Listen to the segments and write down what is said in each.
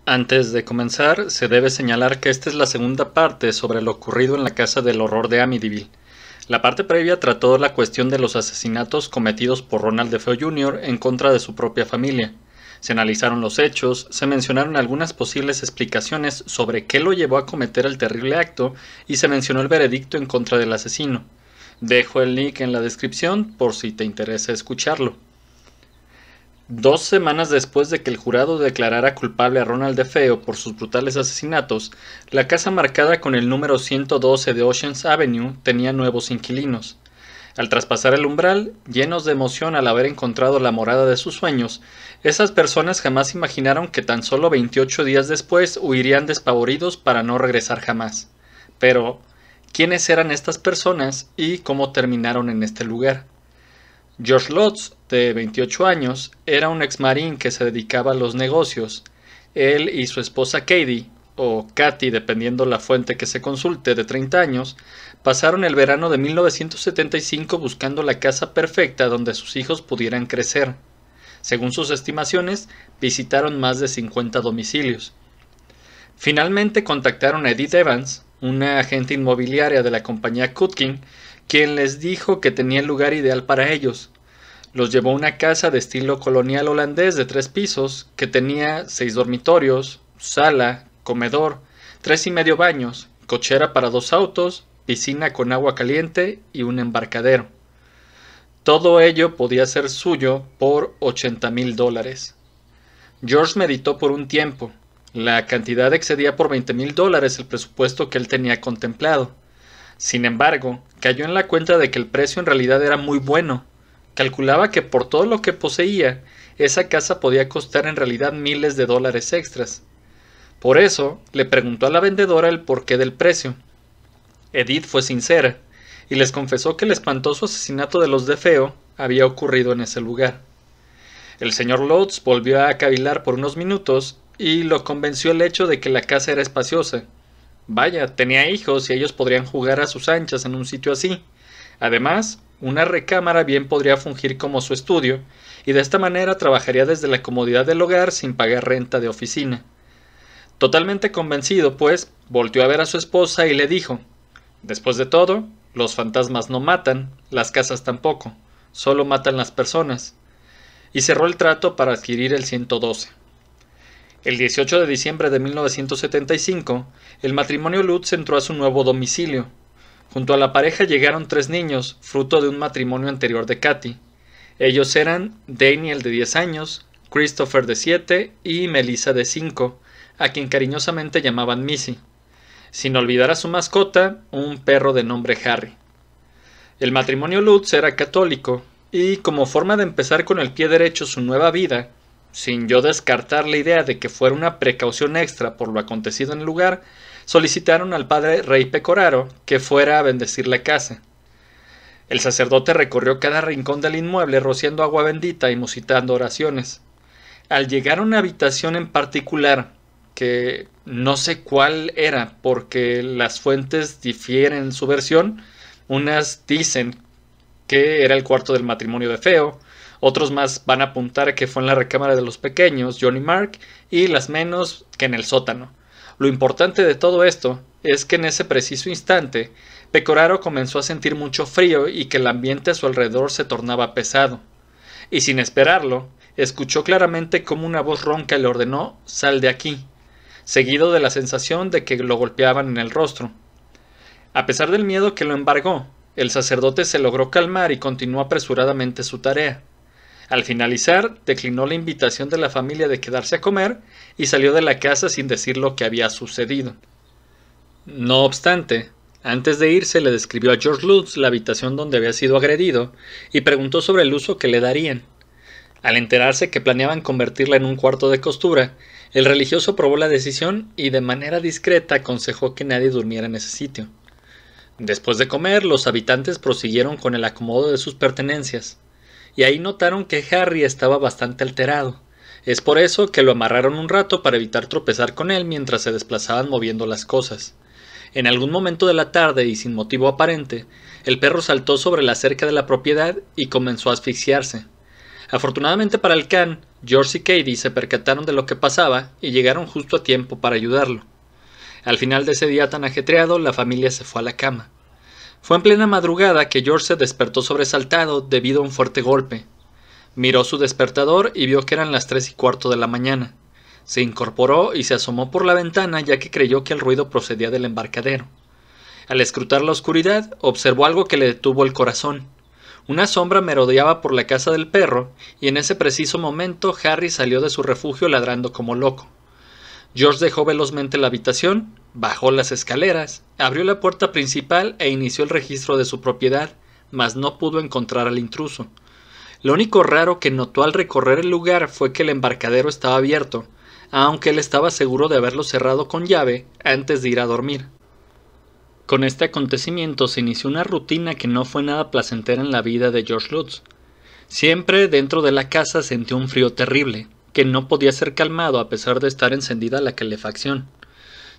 Antes de comenzar, se debe señalar que esta es la segunda parte sobre lo ocurrido en la Casa del Horror de Amityville. La parte previa trató la cuestión de los asesinatos cometidos por Ronald DeFeo Jr. en contra de su propia familia. Se analizaron los hechos, se mencionaron algunas posibles explicaciones sobre qué lo llevó a cometer el terrible acto y se mencionó el veredicto en contra del asesino. Dejo el link en la descripción por si te interesa escucharlo. 2 semanas después de que el jurado declarara culpable a Ronald DeFeo por sus brutales asesinatos, la casa marcada con el número 112 de Oceans Avenue tenía nuevos inquilinos. Al traspasar el umbral, llenos de emoción al haber encontrado la morada de sus sueños, esas personas jamás imaginaron que tan solo 28 días después huirían despavoridos para no regresar jamás. Pero, ¿quiénes eran estas personas y cómo terminaron en este lugar? George Lutz, de 28 años, era un ex-marín que se dedicaba a los negocios. Él y su esposa Katie, o Katy dependiendo la fuente que se consulte, de 30 años, pasaron el verano de 1975 buscando la casa perfecta donde sus hijos pudieran crecer. Según sus estimaciones, visitaron más de 50 domicilios. Finalmente contactaron a Edith Evans, una agente inmobiliaria de la compañía Kutkin, quien les dijo que tenía el lugar ideal para ellos. Los llevó a una casa de estilo colonial holandés de 3 pisos, que tenía 6 dormitorios, sala, comedor, 3,5 baños, cochera para 2 autos, piscina con agua caliente y un embarcadero. Todo ello podía ser suyo por $80,000. George meditó por un tiempo. La cantidad excedía por $20,000 el presupuesto que él tenía contemplado. Sin embargo, cayó en la cuenta de que el precio en realidad era muy bueno. Calculaba que por todo lo que poseía, esa casa podía costar en realidad miles de dólares extras. Por eso, le preguntó a la vendedora el porqué del precio. Edith fue sincera, y les confesó que el espantoso asesinato de los DeFeo había ocurrido en ese lugar. El señor Lutz volvió a cavilar por unos minutos, y lo convenció el hecho de que la casa era espaciosa. Vaya, tenía hijos y ellos podrían jugar a sus anchas en un sitio así. Además, una recámara bien podría fungir como su estudio, y de esta manera trabajaría desde la comodidad del hogar sin pagar renta de oficina. Totalmente convencido, pues, volteó a ver a su esposa y le dijo: «Después de todo, los fantasmas no matan, las casas tampoco, solo matan las personas». Y cerró el trato para adquirir el 112. El 18 de diciembre de 1975, el matrimonio Lutz entró a su nuevo domicilio. Junto a la pareja llegaron 3 niños, fruto de un matrimonio anterior de Katy. Ellos eran Daniel, de 10 años, Christopher, de 7, y Melissa, de 5, a quien cariñosamente llamaban Missy, sin olvidar a su mascota, un perro de nombre Harry. El matrimonio Lutz era católico, y como forma de empezar con el pie derecho su nueva vida, sin yo descartar la idea de que fuera una precaución extra por lo acontecido en el lugar, solicitaron al padre Ray Pecoraro que fuera a bendecir la casa. El sacerdote recorrió cada rincón del inmueble rociando agua bendita y musitando oraciones. Al llegar a una habitación en particular, que no sé cuál era porque las fuentes difieren en su versión, unas dicen que era el cuarto del matrimonio DeFeo, otros más van a apuntar que fue en la recámara de los pequeños, John y Mark, y las menos que en el sótano. Lo importante de todo esto es que en ese preciso instante, Pecoraro comenzó a sentir mucho frío y que el ambiente a su alrededor se tornaba pesado. Y sin esperarlo, escuchó claramente cómo una voz ronca le ordenó: «Sal de aquí», seguido de la sensación de que lo golpeaban en el rostro. A pesar del miedo que lo embargó, el sacerdote se logró calmar y continuó apresuradamente su tarea. Al finalizar, declinó la invitación de la familia de quedarse a comer y salió de la casa sin decir lo que había sucedido. No obstante, antes de irse le describió a George Lutz la habitación donde había sido agredido y preguntó sobre el uso que le darían. Al enterarse que planeaban convertirla en un cuarto de costura, el religioso aprobó la decisión y de manera discreta aconsejó que nadie durmiera en ese sitio. Después de comer, los habitantes prosiguieron con el acomodo de sus pertenencias. Y ahí notaron que Harry estaba bastante alterado. Es por eso que lo amarraron un rato para evitar tropezar con él mientras se desplazaban moviendo las cosas. En algún momento de la tarde y sin motivo aparente, el perro saltó sobre la cerca de la propiedad y comenzó a asfixiarse. Afortunadamente para el can, George y Katie se percataron de lo que pasaba y llegaron justo a tiempo para ayudarlo. Al final de ese día tan ajetreado, la familia se fue a la cama. Fue en plena madrugada que George se despertó sobresaltado debido a un fuerte golpe. Miró su despertador y vio que eran las 3:15 de la mañana. Se incorporó y se asomó por la ventana ya que creyó que el ruido procedía del embarcadero. Al escrutar la oscuridad, observó algo que le detuvo el corazón. Una sombra merodeaba por la casa del perro, y en ese preciso momento Harry salió de su refugio ladrando como loco. George dejó velozmente la habitación, bajó las escaleras, abrió la puerta principal e inició el registro de su propiedad, mas no pudo encontrar al intruso. Lo único raro que notó al recorrer el lugar fue que el embarcadero estaba abierto, aunque él estaba seguro de haberlo cerrado con llave antes de ir a dormir. Con este acontecimiento se inició una rutina que no fue nada placentera en la vida de George Lutz. Siempre dentro de la casa sentía un frío terrible, que no podía ser calmado a pesar de estar encendida la calefacción.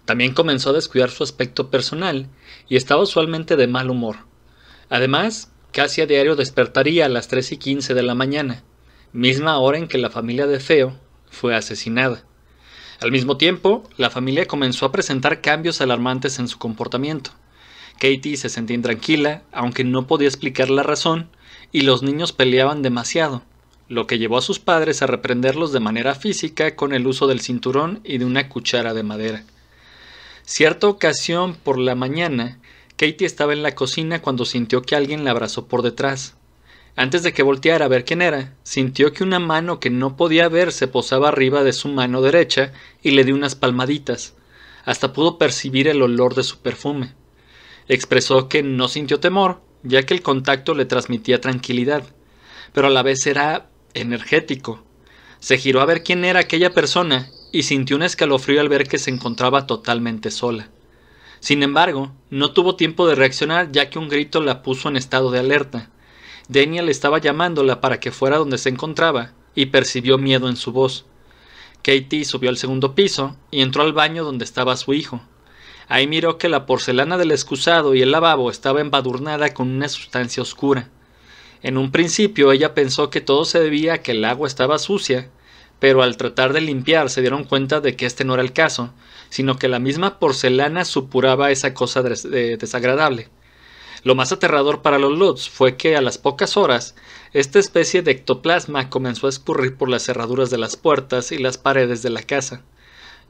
También comenzó a descuidar su aspecto personal y estaba usualmente de mal humor. Además, casi a diario despertaría a las 3:15 de la mañana, misma hora en que la familia de Theo fue asesinada. Al mismo tiempo, la familia comenzó a presentar cambios alarmantes en su comportamiento. Katie se sentía intranquila, aunque no podía explicar la razón, y los niños peleaban demasiado, lo que llevó a sus padres a reprenderlos de manera física con el uso del cinturón y de una cuchara de madera. Cierta ocasión por la mañana, Katie estaba en la cocina cuando sintió que alguien la abrazó por detrás. Antes de que volteara a ver quién era, sintió que una mano que no podía ver se posaba arriba de su mano derecha y le dio unas palmaditas. Hasta pudo percibir el olor de su perfume. Expresó que no sintió temor, ya que el contacto le transmitía tranquilidad, pero a la vez era energético. Se giró a ver quién era aquella persona y sintió un escalofrío al ver que se encontraba totalmente sola. Sin embargo, no tuvo tiempo de reaccionar ya que un grito la puso en estado de alerta. Daniel estaba llamándola para que fuera donde se encontraba, y percibió miedo en su voz. Katie subió al segundo piso y entró al baño donde estaba su hijo. Ahí miró que la porcelana del excusado y el lavabo estaba embadurnada con una sustancia oscura. En un principio ella pensó que todo se debía a que el agua estaba sucia, pero al tratar de limpiar se dieron cuenta de que este no era el caso, sino que la misma porcelana supuraba esa cosa desagradable. Lo más aterrador para los Lutz fue que a las pocas horas, esta especie de ectoplasma comenzó a escurrir por las cerraduras de las puertas y las paredes de la casa.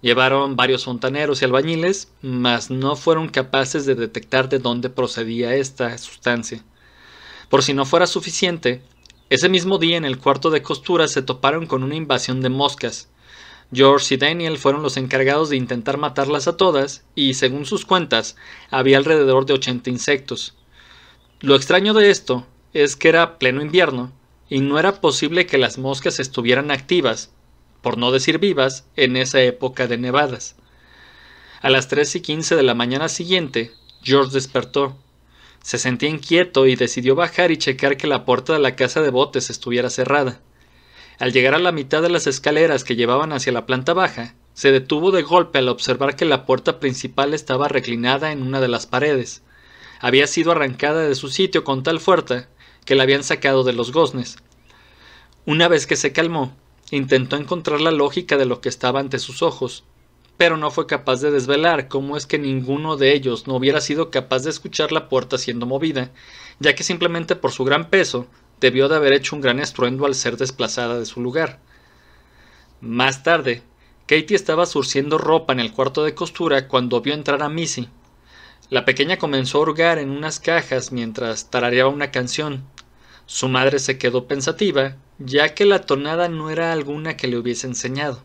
Llevaron varios fontaneros y albañiles, mas no fueron capaces de detectar de dónde procedía esta sustancia. Por si no fuera suficiente, ese mismo día en el cuarto de costura se toparon con una invasión de moscas. George y Daniel fueron los encargados de intentar matarlas a todas y, según sus cuentas, había alrededor de 80 insectos. Lo extraño de esto es que era pleno invierno y no era posible que las moscas estuvieran activas, por no decir vivas, en esa época de nevadas. A las 3:15 de la mañana siguiente, George despertó. Se sentía inquieto y decidió bajar y checar que la puerta de la casa de botes estuviera cerrada. Al llegar a la mitad de las escaleras que llevaban hacia la planta baja, se detuvo de golpe al observar que la puerta principal estaba reclinada en una de las paredes. Había sido arrancada de su sitio con tal fuerza que la habían sacado de los goznes. Una vez que se calmó, intentó encontrar la lógica de lo que estaba ante sus ojos, pero no fue capaz de desvelar cómo es que ninguno de ellos no hubiera sido capaz de escuchar la puerta siendo movida, ya que simplemente por su gran peso debió de haber hecho un gran estruendo al ser desplazada de su lugar. Más tarde, Katie estaba surciendo ropa en el cuarto de costura cuando vio entrar a Missy. La pequeña comenzó a hurgar en unas cajas mientras tarareaba una canción. Su madre se quedó pensativa, ya que la tonada no era alguna que le hubiese enseñado.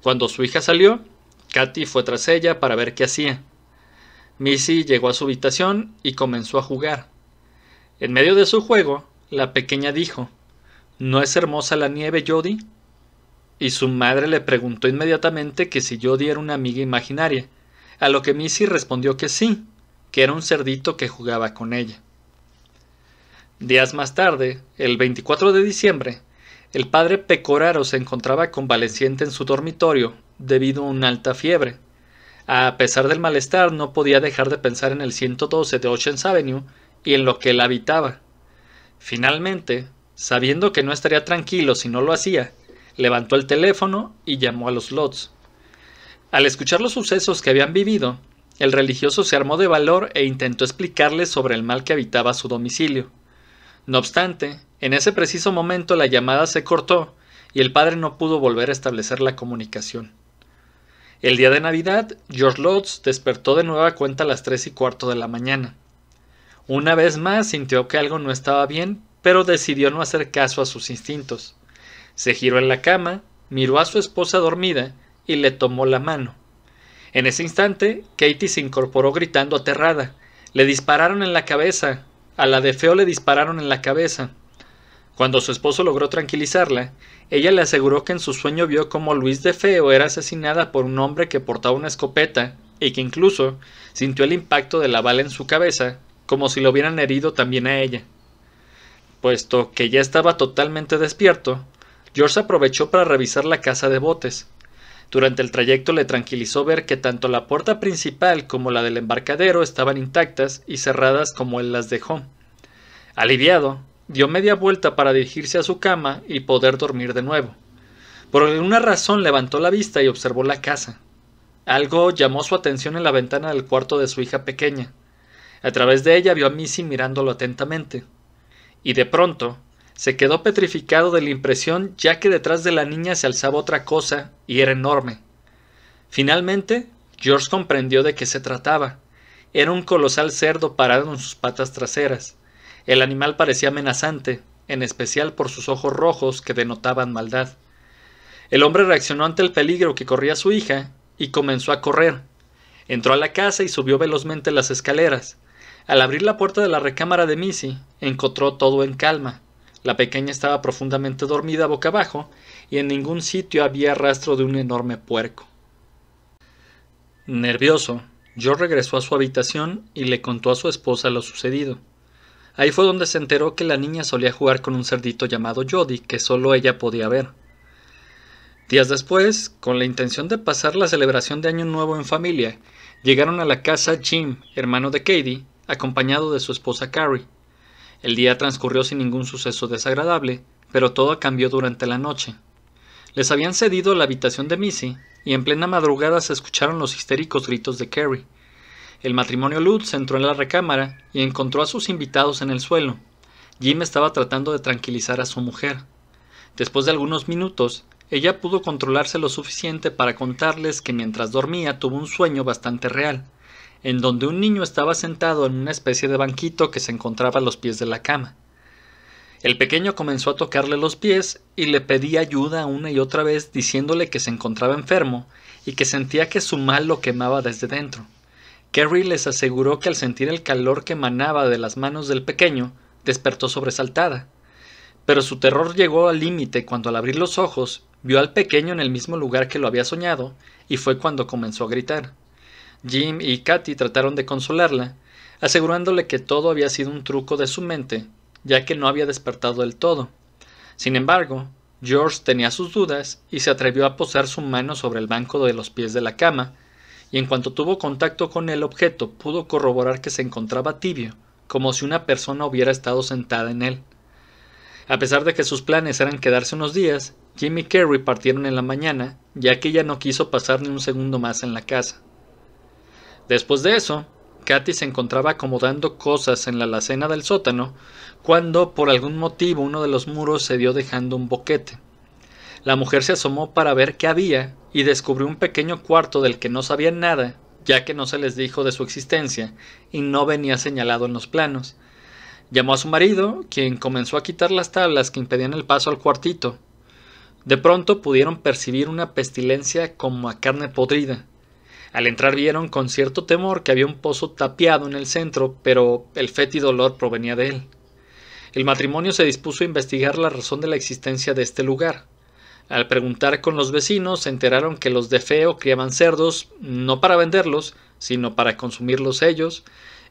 Cuando su hija salió, Katy fue tras ella para ver qué hacía. Missy llegó a su habitación y comenzó a jugar. En medio de su juego, la pequeña dijo: ¿No es hermosa la nieve, Jodie? Y su madre le preguntó inmediatamente que si Jodie era una amiga imaginaria, a lo que Missy respondió que sí, que era un cerdito que jugaba con ella. Días más tarde, el 24 de diciembre, el padre Pecoraro se encontraba convaleciente en su dormitorio debido a una alta fiebre. A pesar del malestar, no podía dejar de pensar en el 112 de Ocean's Avenue y en lo que él habitaba. Finalmente, Sabiendo que no estaría tranquilo si no lo hacía, levantó el teléfono y llamó a los Lodds. Al escuchar los sucesos que habían vivido, el religioso se armó de valor e intentó explicarles sobre el mal que habitaba su domicilio. No obstante, en ese preciso momento la llamada se cortó y el padre no pudo volver a establecer la comunicación. El día de Navidad, George Lodds despertó de nueva cuenta a las 3:15 de la mañana. Una vez más sintió que algo no estaba bien, pero decidió no hacer caso a sus instintos. Se giró en la cama, miró a su esposa dormida y le tomó la mano. En ese instante, Katie se incorporó gritando aterrada. Le dispararon en la cabeza. A la de Feo le dispararon en la cabeza. Cuando su esposo logró tranquilizarla, ella le aseguró que en su sueño vio cómo Louise de Feo era asesinada por un hombre que portaba una escopeta y que incluso sintió el impacto de la bala en su cabeza, como si lo hubieran herido también a ella. Puesto que ya estaba totalmente despierto, George aprovechó para revisar la casa de botes. Durante el trayecto le tranquilizó ver que tanto la puerta principal como la del embarcadero estaban intactas y cerradas como él las dejó. Aliviado, dio media vuelta para dirigirse a su cama y poder dormir de nuevo. Por alguna razón levantó la vista y observó la casa. Algo llamó su atención en la ventana del cuarto de su hija pequeña. A través de ella vio a Missy mirándolo atentamente. Y de pronto se quedó petrificado de la impresión, ya que detrás de la niña se alzaba otra cosa y era enorme. Finalmente, George comprendió de qué se trataba. Era un colosal cerdo parado en sus patas traseras. El animal parecía amenazante, en especial por sus ojos rojos que denotaban maldad. El hombre reaccionó ante el peligro que corría su hija y comenzó a correr. Entró a la casa y subió velozmente las escaleras. Al abrir la puerta de la recámara de Missy, encontró todo en calma. La pequeña estaba profundamente dormida boca abajo y en ningún sitio había rastro de un enorme puerco. Nervioso, George regresó a su habitación y le contó a su esposa lo sucedido. Ahí fue donde se enteró que la niña solía jugar con un cerdito llamado Jody que solo ella podía ver. Días después, con la intención de pasar la celebración de Año Nuevo en familia, llegaron a la casa Jim, hermano de Katie, acompañado de su esposa Carrie. El día transcurrió sin ningún suceso desagradable, pero todo cambió durante la noche. Les habían cedido la habitación de Missy, y en plena madrugada se escucharon los histéricos gritos de Carrie. El matrimonio Lutz entró en la recámara y encontró a sus invitados en el suelo. Jim estaba tratando de tranquilizar a su mujer. Después de algunos minutos, ella pudo controlarse lo suficiente para contarles que mientras dormía tuvo un sueño bastante real, en donde un niño estaba sentado en una especie de banquito que se encontraba a los pies de la cama. El pequeño comenzó a tocarle los pies y le pedía ayuda una y otra vez, diciéndole que se encontraba enfermo y que sentía que su mal lo quemaba desde dentro. Carrie les aseguró que al sentir el calor que emanaba de las manos del pequeño, despertó sobresaltada. Pero su terror llegó al límite cuando al abrir los ojos vio al pequeño en el mismo lugar que lo había soñado, y fue cuando comenzó a gritar. Jim y Katy trataron de consolarla, asegurándole que todo había sido un truco de su mente, ya que no había despertado del todo. Sin embargo, George tenía sus dudas y se atrevió a posar su mano sobre el banco de los pies de la cama, y en cuanto tuvo contacto con el objeto pudo corroborar que se encontraba tibio, como si una persona hubiera estado sentada en él. A pesar de que sus planes eran quedarse unos días, Jim y Carrie partieron en la mañana, ya que ella no quiso pasar ni un segundo más en la casa. Después de eso, Katy se encontraba acomodando cosas en la alacena del sótano, cuando por algún motivo uno de los muros cedió dejando un boquete. La mujer se asomó para ver qué había y descubrió un pequeño cuarto del que no sabían nada, ya que no se les dijo de su existencia y no venía señalado en los planos. Llamó a su marido, quien comenzó a quitar las tablas que impedían el paso al cuartito. De pronto pudieron percibir una pestilencia como a carne podrida. Al entrar vieron con cierto temor que había un pozo tapiado en el centro, pero el fétido olor provenía de él. El matrimonio se dispuso a investigar la razón de la existencia de este lugar. Al preguntar con los vecinos, se enteraron que los de Feo criaban cerdos, no para venderlos, sino para consumirlos ellos,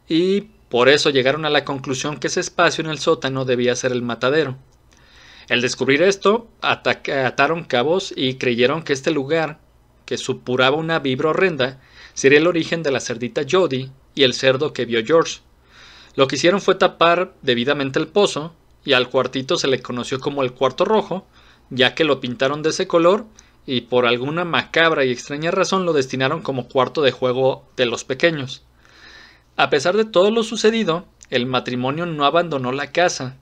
y por eso llegaron a la conclusión que ese espacio en el sótano debía ser el matadero. Al descubrir esto, ataron cabos y creyeron que este lugar, que supuraba una vibra horrenda, sería el origen de la cerdita Jody y el cerdo que vio George. Lo que hicieron fue tapar debidamente el pozo y al cuartito se le conoció como el cuarto rojo, ya que lo pintaron de ese color y por alguna macabra y extraña razón lo destinaron como cuarto de juego de los pequeños. A pesar de todo lo sucedido, el matrimonio no abandonó la casa.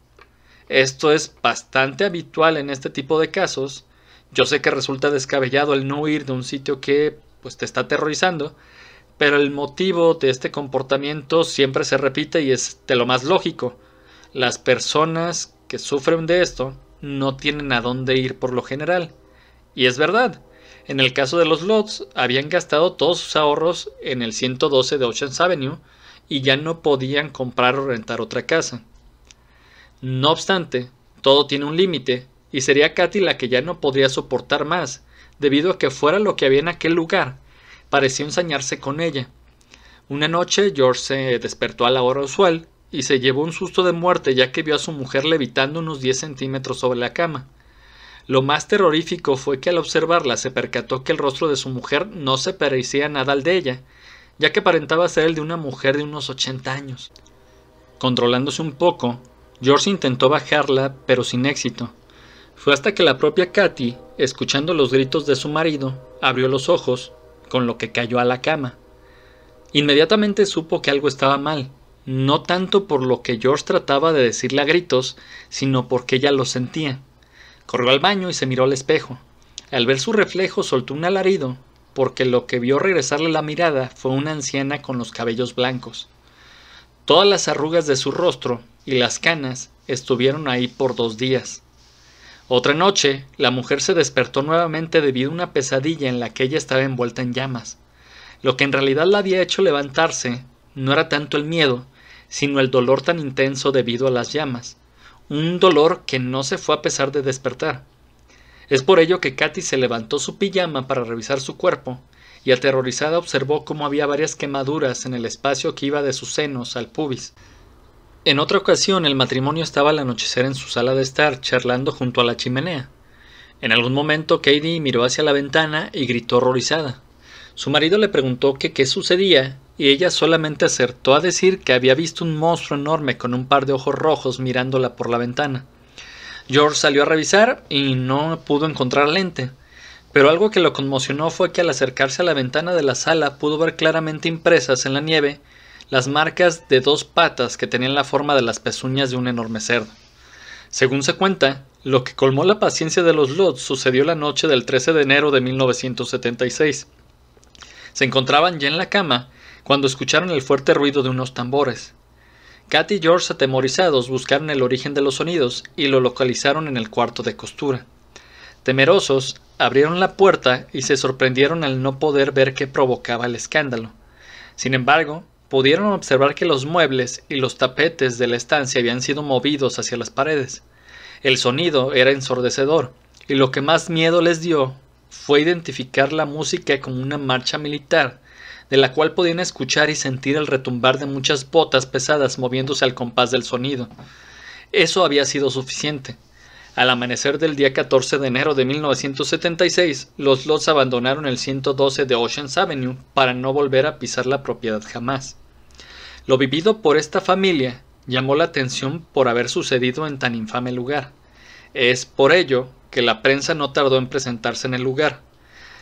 Esto es bastante habitual en este tipo de casos. Yo sé que resulta descabellado el no huir de un sitio que pues te está aterrorizando, pero el motivo de este comportamiento siempre se repite y es de lo más lógico. Las personas que sufren de esto no tienen a dónde ir por lo general. Y es verdad, en el caso de los Lutz habían gastado todos sus ahorros en el 112 de Oceans Avenue y ya no podían comprar o rentar otra casa. No obstante, todo tiene un límite y sería Katy la que ya no podría soportar más, debido a que fuera lo que había en aquel lugar, parecía ensañarse con ella. Una noche George se despertó a la hora usual y se llevó un susto de muerte ya que vio a su mujer levitando unos 10 centímetros sobre la cama. Lo más terrorífico fue que al observarla se percató que el rostro de su mujer no se parecía nada al de ella, ya que aparentaba ser el de una mujer de unos 80 años. Controlándose un poco, George intentó bajarla, pero sin éxito. Fue hasta que la propia Katy, escuchando los gritos de su marido, abrió los ojos, con lo que cayó a la cama. Inmediatamente supo que algo estaba mal, no tanto por lo que George trataba de decirle a gritos, sino porque ella lo sentía. Corrió al baño y se miró al espejo. Al ver su reflejo soltó un alarido, porque lo que vio regresarle la mirada fue una anciana con los cabellos blancos. Todas las arrugas de su rostro y las canas estuvieron ahí por 2 días. Otra noche, la mujer se despertó nuevamente debido a una pesadilla en la que ella estaba envuelta en llamas. Lo que en realidad la había hecho levantarse no era tanto el miedo, sino el dolor tan intenso debido a las llamas. Un dolor que no se fue a pesar de despertar. Es por ello que Katy se levantó su pijama para revisar su cuerpo, y aterrorizada observó cómo había varias quemaduras en el espacio que iba de sus senos al pubis. En otra ocasión el matrimonio estaba al anochecer en su sala de estar, charlando junto a la chimenea. En algún momento Katy miró hacia la ventana y gritó horrorizada. Su marido le preguntó que qué sucedía, y ella solamente acertó a decir que había visto un monstruo enorme con un par de ojos rojos mirándola por la ventana. George salió a revisar y no pudo encontrar lente, pero algo que lo conmocionó fue que al acercarse a la ventana de la sala pudo ver claramente impresas en la nieve las marcas de 2 patas que tenían la forma de las pezuñas de un enorme cerdo. Según se cuenta, lo que colmó la paciencia de los Lutz sucedió la noche del 13 de enero de 1976. Se encontraban ya en la cama cuando escucharon el fuerte ruido de unos tambores. Katy y George, atemorizados, buscaron el origen de los sonidos y lo localizaron en el cuarto de costura. Temerosos, abrieron la puerta y se sorprendieron al no poder ver qué provocaba el escándalo. Sin embargo, pudieron observar que los muebles y los tapetes de la estancia habían sido movidos hacia las paredes. El sonido era ensordecedor, y lo que más miedo les dio fue identificar la música como una marcha militar, de la cual podían escuchar y sentir el retumbar de muchas botas pesadas moviéndose al compás del sonido. Eso había sido suficiente. Al amanecer del día 14 de enero de 1976, los Lutz abandonaron el 112 de Oceans Avenue para no volver a pisar la propiedad jamás. Lo vivido por esta familia llamó la atención por haber sucedido en tan infame lugar. Es por ello que la prensa no tardó en presentarse en el lugar.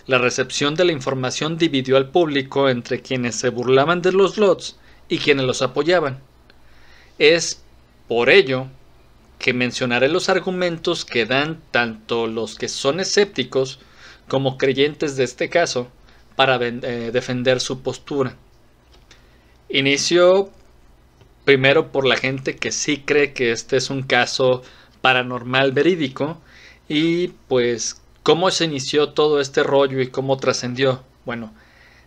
La recepción de la información dividió al público entre quienes se burlaban de los Lutz y quienes los apoyaban. Es por ello que mencionaré los argumentos que dan tanto los que son escépticos como creyentes de este caso para defender su postura. Inicio primero por la gente que sí cree que este es un caso paranormal verídico y pues ¿cómo se inició todo este rollo y cómo trascendió? Bueno,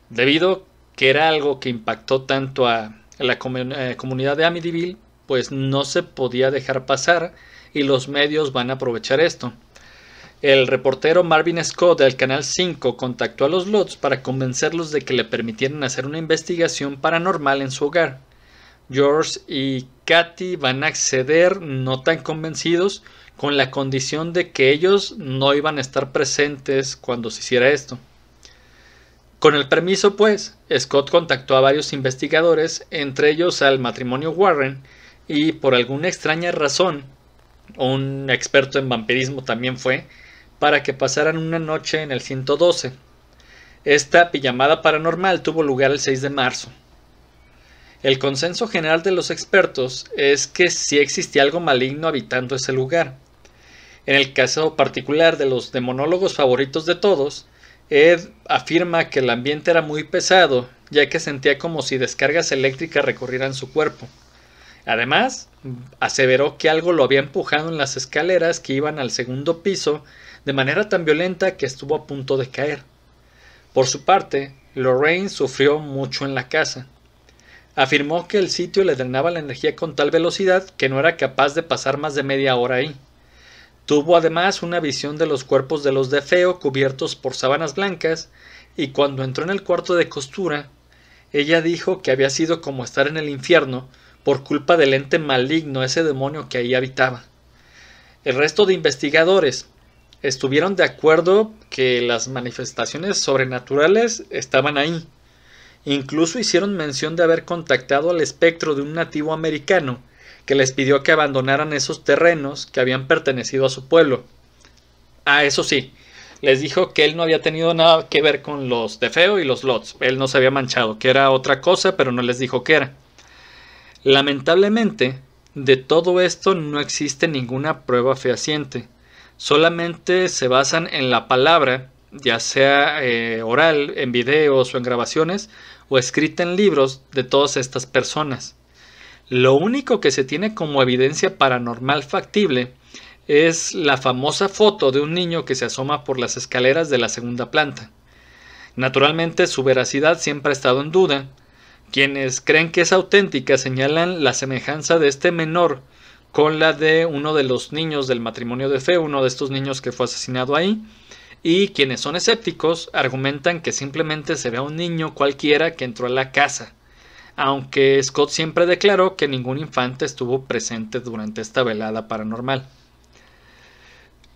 debido que era algo que impactó tanto a la comunidad de Amityville, pues no se podía dejar pasar y los medios van a aprovechar esto. El reportero Marvin Scott del Canal 5 contactó a los Lutz para convencerlos de que le permitieran hacer una investigación paranormal en su hogar. George y Katy van a acceder no tan convencidos, con la condición de que ellos no iban a estar presentes cuando se hiciera esto. Con el permiso, pues, Scott contactó a varios investigadores, entre ellos al matrimonio Warren, y por alguna extraña razón, un experto en vampirismo también fue, para que pasaran una noche en el 112. Esta pijamada paranormal tuvo lugar el 6 de marzo. El consenso general de los expertos es que sí existía algo maligno habitando ese lugar. En el caso particular de los demonólogos favoritos de todos, Ed afirma que el ambiente era muy pesado, ya que sentía como si descargas eléctricas recorrieran su cuerpo. Además, aseveró que algo lo había empujado en las escaleras que iban al segundo piso de manera tan violenta que estuvo a punto de caer. Por su parte, Lorraine sufrió mucho en la casa. Afirmó que el sitio le drenaba la energía con tal velocidad que no era capaz de pasar más de media hora ahí. Tuvo además una visión de los cuerpos de los DeFeo cubiertos por sábanas blancas, y cuando entró en el cuarto de costura, ella dijo que había sido como estar en el infierno por culpa del ente maligno, ese demonio que ahí habitaba. El resto de investigadores estuvieron de acuerdo que las manifestaciones sobrenaturales estaban ahí. Incluso hicieron mención de haber contactado al espectro de un nativo americano que les pidió que abandonaran esos terrenos que habían pertenecido a su pueblo. Eso sí, les dijo que él no había tenido nada que ver con los DeFeo y los Lots. Él no se había manchado, que era otra cosa, pero no les dijo qué era. Lamentablemente, de todo esto no existe ninguna prueba fehaciente. Solamente se basan en la palabra, ya sea oral, en videos o en grabaciones, o escrita en libros de todas estas personas. Lo único que se tiene como evidencia paranormal factible es la famosa foto de un niño que se asoma por las escaleras de la segunda planta. Naturalmente, su veracidad siempre ha estado en duda. Quienes creen que es auténtica señalan la semejanza de este menor con la de uno de los niños del matrimonio DeFeo, uno de estos niños que fue asesinado ahí, y quienes son escépticos argumentan que simplemente se ve a un niño cualquiera que entró a la casa, aunque Scott siempre declaró que ningún infante estuvo presente durante esta velada paranormal.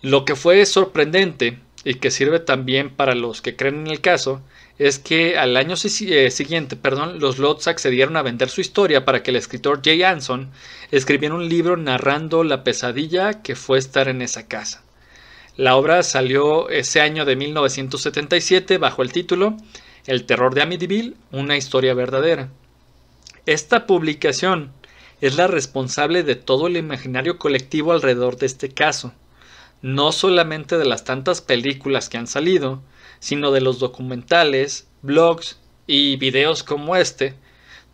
Lo que fue sorprendente y que sirve también para los que creen en el caso es que al año siguiente, los Lots accedieron a vender su historia para que el escritor Jay Anson escribiera un libro narrando la pesadilla que fue estar en esa casa. La obra salió ese año de 1977 bajo el título El terror de Amityville, una historia verdadera. Esta publicación es la responsable de todo el imaginario colectivo alrededor de este caso, no solamente de las tantas películas que han salido, sino de los documentales, blogs y videos como este.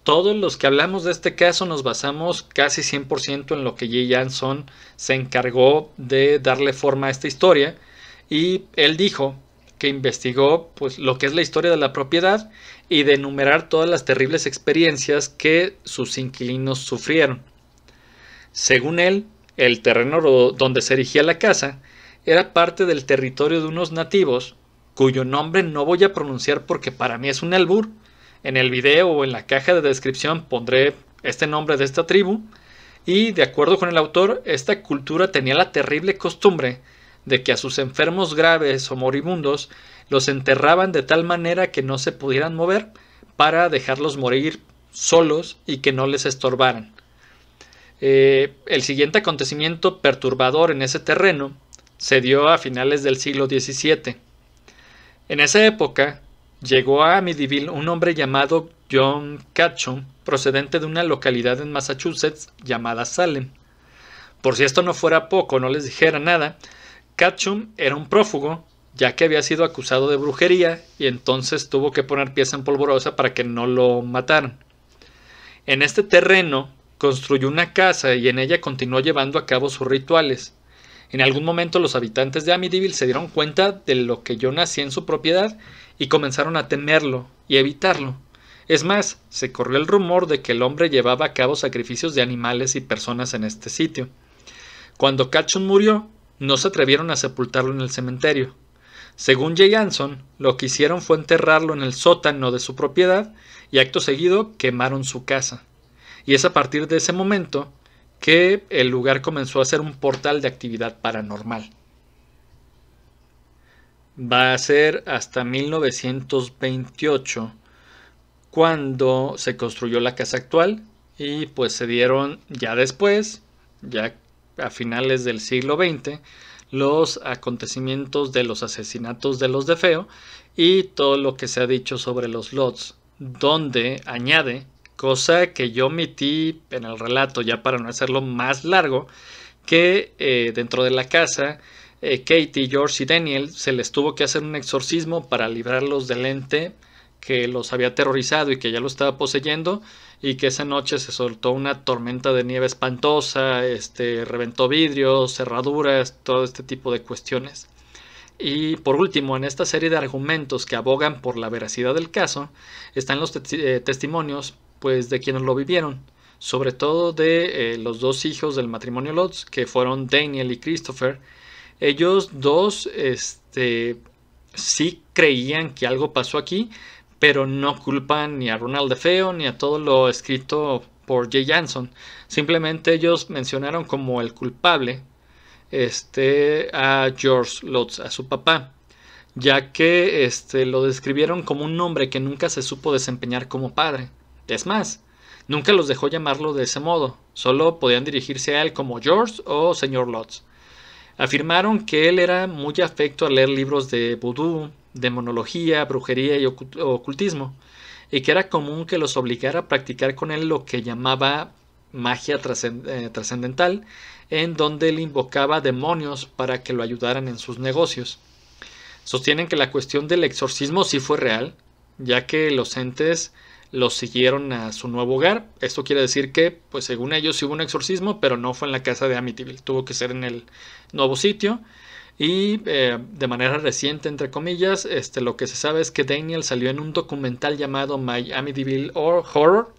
Todos los que hablamos de este caso nos basamos casi 100% en lo que Jay Anson se encargó de darle forma a esta historia, y él dijo que investigó lo que es la historia de la propiedad y de enumerar todas las terribles experiencias que sus inquilinos sufrieron. Según él, el terreno donde se erigía la casa era parte del territorio de unos nativos, cuyo nombre no voy a pronunciar porque para mí es un albur. En el video o en la caja de descripción pondré este nombre de esta tribu, y de acuerdo con el autor, esta cultura tenía la terrible costumbre de que a sus enfermos graves o moribundos los enterraban de tal manera que no se pudieran mover para dejarlos morir solos y que no les estorbaran. El siguiente acontecimiento perturbador en ese terreno se dio a finales del siglo XVII. En esa época llegó a Amityville un hombre llamado John Catchum, procedente de una localidad en Massachusetts llamada Salem. Por si esto no fuera poco, no les dijera nada, Catchum era un prófugo, ya que había sido acusado de brujería y entonces tuvo que poner pieza en polvorosa para que no lo mataran. En este terreno construyó una casa y en ella continuó llevando a cabo sus rituales. En algún momento los habitantes de Amityville se dieron cuenta de lo que John hacía en su propiedad y comenzaron a temerlo y evitarlo. Es más, se corrió el rumor de que el hombre llevaba a cabo sacrificios de animales y personas en este sitio. Cuando Catchum murió, no se atrevieron a sepultarlo en el cementerio. Según Jay Anson, lo que hicieron fue enterrarlo en el sótano de su propiedad y acto seguido quemaron su casa. Y es a partir de ese momento que el lugar comenzó a ser un portal de actividad paranormal. Va a ser hasta 1928 cuando se construyó la casa actual, y pues se dieron ya después, ya a finales del siglo XX los acontecimientos de los asesinatos de los DeFeo y todo lo que se ha dicho sobre los Lutz, donde añade, cosa que yo omití en el relato ya para no hacerlo más largo, que dentro de la casa Katie, George y Daniel se les tuvo que hacer un exorcismo para librarlos del ente que los había aterrorizado y que ya lo estaba poseyendo, y que esa noche se soltó una tormenta de nieve espantosa, reventó vidrios, cerraduras, todo este tipo de cuestiones. Y por último, en esta serie de argumentos que abogan por la veracidad del caso, están los testimonios pues de quienes lo vivieron, sobre todo de los dos hijos del matrimonio Lutz, que fueron Daniel y Christopher. Ellos dos sí creían que algo pasó aquí, pero no culpan ni a Ronald DeFeo ni a todo lo escrito por Jay Anson. Simplemente ellos mencionaron como el culpable a George Lutz, a su papá, ya que lo describieron como un hombre que nunca se supo desempeñar como padre. Es más, nunca los dejó llamarlo de ese modo, solo podían dirigirse a él como George o señor Lutz. Afirmaron que él era muy afecto a leer libros de vudú, demonología, brujería y ocultismo, y que era común que los obligara a practicar con él lo que llamaba magia trascendental, en donde él invocaba demonios para que lo ayudaran en sus negocios. Sostienen que la cuestión del exorcismo sí fue real, ya que los entes los siguieron a su nuevo hogar. Esto quiere decir que, pues según ellos, sí hubo un exorcismo, pero no fue en la casa de Amityville, tuvo que ser en el nuevo sitio. Y de manera reciente, entre comillas, lo que se sabe es que Daniel salió en un documental llamado My Amityville Horror,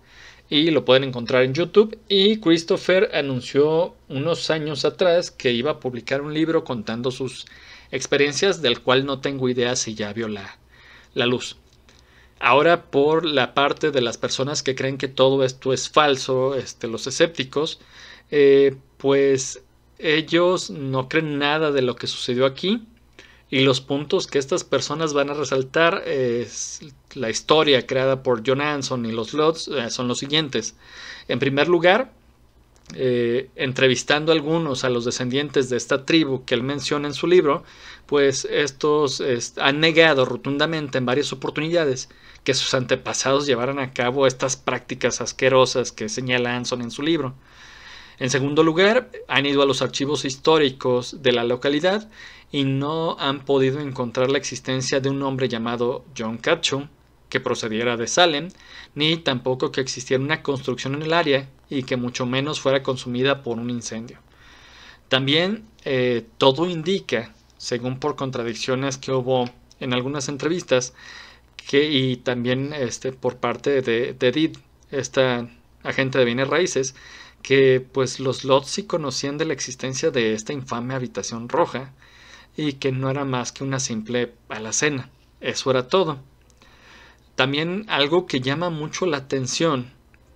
y lo pueden encontrar en YouTube. Y Christopher anunció unos años atrás que iba a publicar un libro contando sus experiencias, del cual no tengo idea si ya vio la luz. Ahora, por la parte de las personas que creen que todo esto es falso, los escépticos, pues ellos no creen nada de lo que sucedió aquí, y los puntos que estas personas van a resaltar es la historia creada por John Anson y los Lutz son los siguientes. En primer lugar, entrevistando a algunos a los descendientes de esta tribu que él menciona en su libro, pues estos han negado rotundamente en varias oportunidades que sus antepasados llevaran a cabo estas prácticas asquerosas que señala Anson en su libro. En segundo lugar, han ido a los archivos históricos de la localidad y no han podido encontrar la existencia de un hombre llamado John Katchum que procediera de Salem, ni tampoco que existiera una construcción en el área y que mucho menos fuera consumida por un incendio. También todo indica, según por contradicciones que hubo en algunas entrevistas, y también por parte de Edith, esta agente de bienes raíces, que pues los Lutz sí conocían de la existencia de esta infame habitación roja y que no era más que una simple alacena. Eso era todo. También algo que llama mucho la atención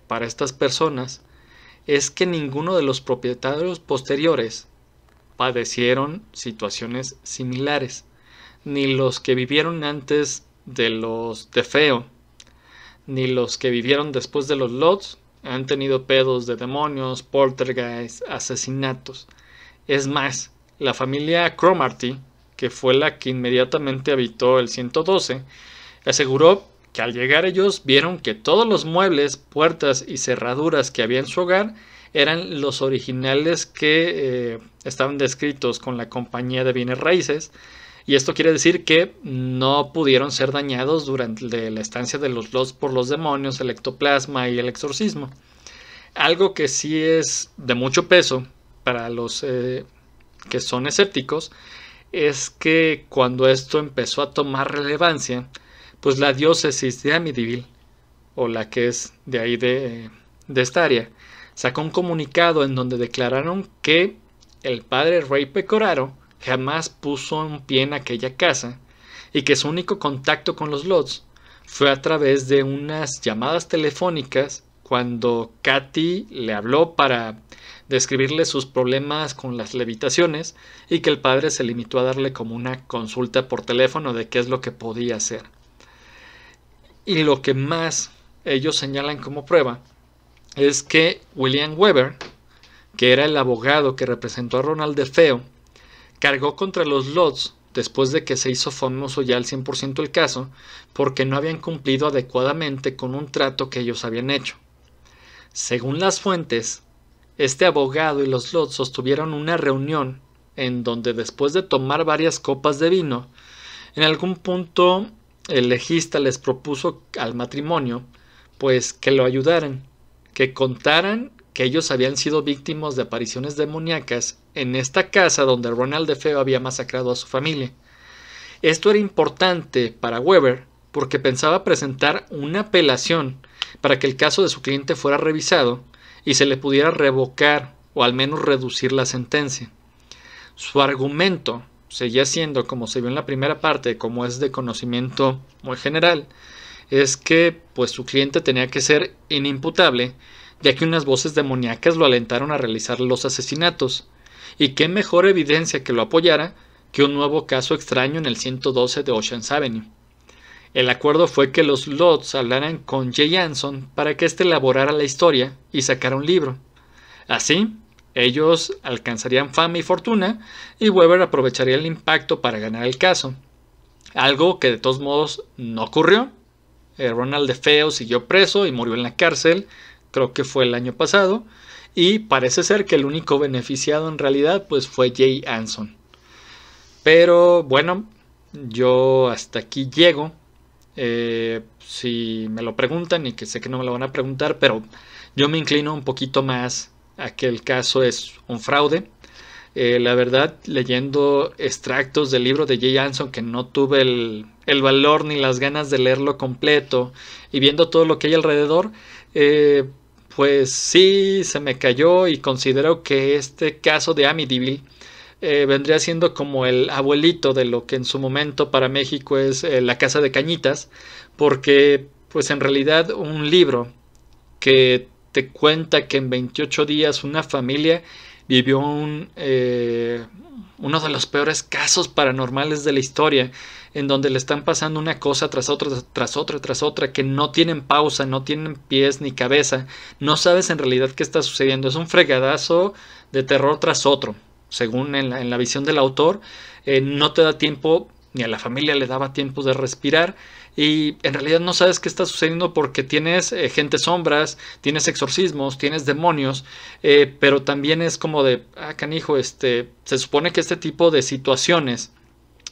para estas personas es que ninguno de los propietarios posteriores padecieron situaciones similares, ni los que vivieron antes de los DeFeo, ni los que vivieron después de los Lutz han tenido pedos de demonios, poltergeist, asesinatos. Es más, la familia Cromarty, que fue la que inmediatamente habitó el 112, aseguró que al llegar ellos vieron que todos los muebles, puertas y cerraduras que había en su hogar eran los originales que estaban descritos con la compañía de bienes raíces, y esto quiere decir que no pudieron ser dañados durante la estancia de los Lutz por los demonios, el ectoplasma y el exorcismo. Algo que sí es de mucho peso para los que son escépticos es que cuando esto empezó a tomar relevancia, pues la diócesis de Amityville, o la que es de ahí de esta área, sacó un comunicado en donde declararon que el padre Ray Pecoraro jamás puso un pie en aquella casa y que su único contacto con los Lutz fue a través de unas llamadas telefónicas cuando Katy le habló para describirle sus problemas con las levitaciones, y que el padre se limitó a darle como una consulta por teléfono de qué es lo que podía hacer. Y lo que más ellos señalan como prueba es que William Weber, que era el abogado que representó a Ronald DeFeo, cargó contra los Lutz después de que se hizo famoso ya al 100% el caso, porque no habían cumplido adecuadamente con un trato que ellos habían hecho. Según las fuentes, este abogado y los Lutz sostuvieron una reunión en donde, después de tomar varias copas de vino, en algún punto el legista les propuso al matrimonio pues que lo ayudaran, que contaran que ellos habían sido víctimas de apariciones demoníacas en esta casa donde Ronald DeFeo había masacrado a su familia. Esto era importante para Weber porque pensaba presentar una apelación para que el caso de su cliente fuera revisado y se le pudiera revocar o al menos reducir la sentencia. Su argumento seguía siendo, como se vio en la primera parte, como es de conocimiento muy general, es que pues su cliente tenía que ser inimputable, ya que unas voces demoníacas lo alentaron a realizar los asesinatos, y qué mejor evidencia que lo apoyara que un nuevo caso extraño en el 112 de Oceans Avenue. El acuerdo fue que los Lutz hablaran con Jay Anson para que éste elaborara la historia y sacara un libro. Así, ellos alcanzarían fama y fortuna, y Weber aprovecharía el impacto para ganar el caso. Algo que de todos modos no ocurrió. Ronald DeFeo siguió preso y murió en la cárcel, creo que fue el año pasado, y parece ser que el único beneficiado en realidad pues fue Jay Anson. Pero bueno, yo hasta aquí llego. Si me lo preguntan, y que sé que no me lo van a preguntar, pero yo me inclino un poquito más a que el caso es un fraude. La verdad, leyendo extractos del libro de Jay Anson, que no tuve el valor ni las ganas de leerlo completo, y viendo todo lo que hay alrededor, pues sí, se me cayó, y considero que este caso de Amityville vendría siendo como el abuelito de lo que en su momento para México es La Casa de Cañitas, porque pues en realidad un libro que te cuenta que en 28 días una familia vivió uno de los peores casos paranormales de la historia, en donde le están pasando una cosa tras otra, tras otra, tras otra, que no tienen pausa, no tienen pies ni cabeza, no sabes en realidad qué está sucediendo. Es un fregadazo de terror tras otro, según en la visión del autor. No te da tiempo, ni a la familia le daba tiempo de respirar, y en realidad no sabes qué está sucediendo porque tienes gente sombras, tienes exorcismos, tienes demonios, pero también es como de, canijo, se supone que este tipo de situaciones,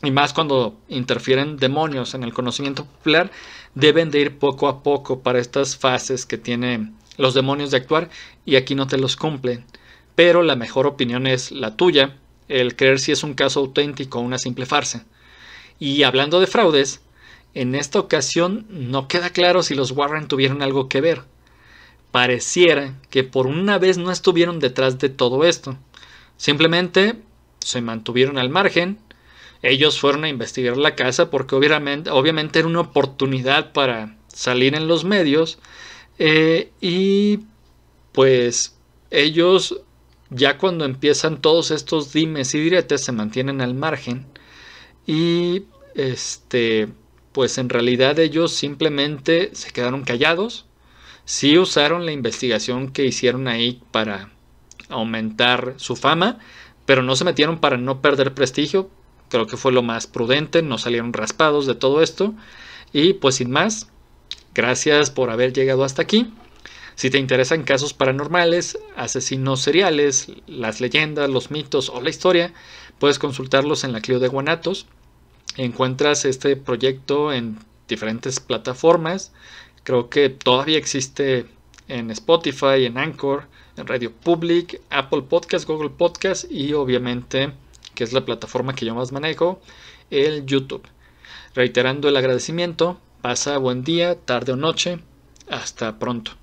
y más cuando interfieren demonios en el conocimiento popular, deben de ir poco a poco para estas fases que tienen los demonios de actuar, y aquí no te los cumplen. Pero la mejor opinión es la tuya, el creer si es un caso auténtico o una simple farsa. Y hablando de fraudes, en esta ocasión no queda claro si los Warren tuvieron algo que ver. Pareciera que por una vez no estuvieron detrás de todo esto. Simplemente se mantuvieron al margen. Ellos fueron a investigar la casa porque obviamente era una oportunidad para salir en los medios. Y pues ellos, ya cuando empiezan todos estos dimes y diretes, se mantienen al margen. Y pues en realidad ellos simplemente se quedaron callados. Sí usaron la investigación que hicieron ahí para aumentar su fama, pero no se metieron para no perder prestigio. Creo que fue lo más prudente, no salieron raspados de todo esto. Y pues sin más, gracias por haber llegado hasta aquí. Si te interesan casos paranormales, asesinos seriales, las leyendas, los mitos o la historia, puedes consultarlos en la Clio de Guanatos. Encuentras este proyecto en diferentes plataformas. Creo que todavía existe en Spotify, en Anchor, en Radio Public, Apple Podcast, Google Podcast y obviamente, que es la plataforma que yo más manejo, el YouTube. Reiterando el agradecimiento, pasa buen día, tarde o noche. Hasta pronto.